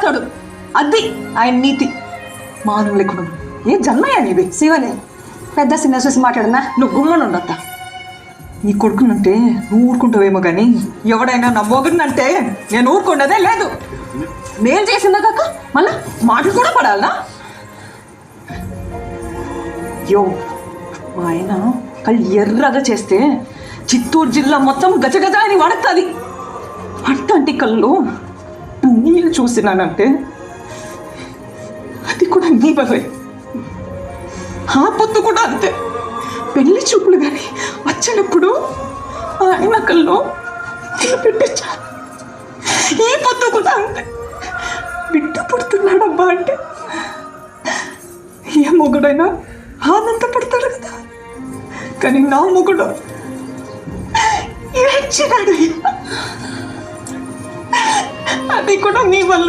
మాట్లాడతాడు. అది ఆయన నీతి. మానవ లేకుండా ఏ జన్మయ్యా నీది? శివనే పెద్ద చిన్న చూసి మాట్లాడనా? నువ్వు గుమ్మను ఉండొద్దా. నీ కొడుకునంటే నువ్వు ఊరుకుంటావేమో కానీ ఎవడైనా నా మొగుడినంటే నేను ఊరుకున్నదే లేదు. నేను చేసిందా కాక మళ్ళా మాటలు కూడా పడాలనా? యో మా ఆయన కళ్ళు ఎర్రగా చేస్తే చిత్తూరు జిల్లా మొత్తం గజగజ అని వడుతుంది. అట్లాంటి కళ్ళు నీళ్ళు చూసినానంటే అది కూడా నీ వల్లే. ఆ పొత్తు కూడా అంతే. పెళ్లి చూపులు కానీ వచ్చినప్పుడు ఆయన కల్లో పెట్టచ్చా. ఈ పొత్తు కూడా అంతే. బిడ్డ పుడుతున్నాడబ్బా అంటే ఏ మొగుడైనా ఆనందపడతాడు కదా, కానీ నా మొగుడు ఏడ్చినాడు. అది కూడా నీ వల్ల.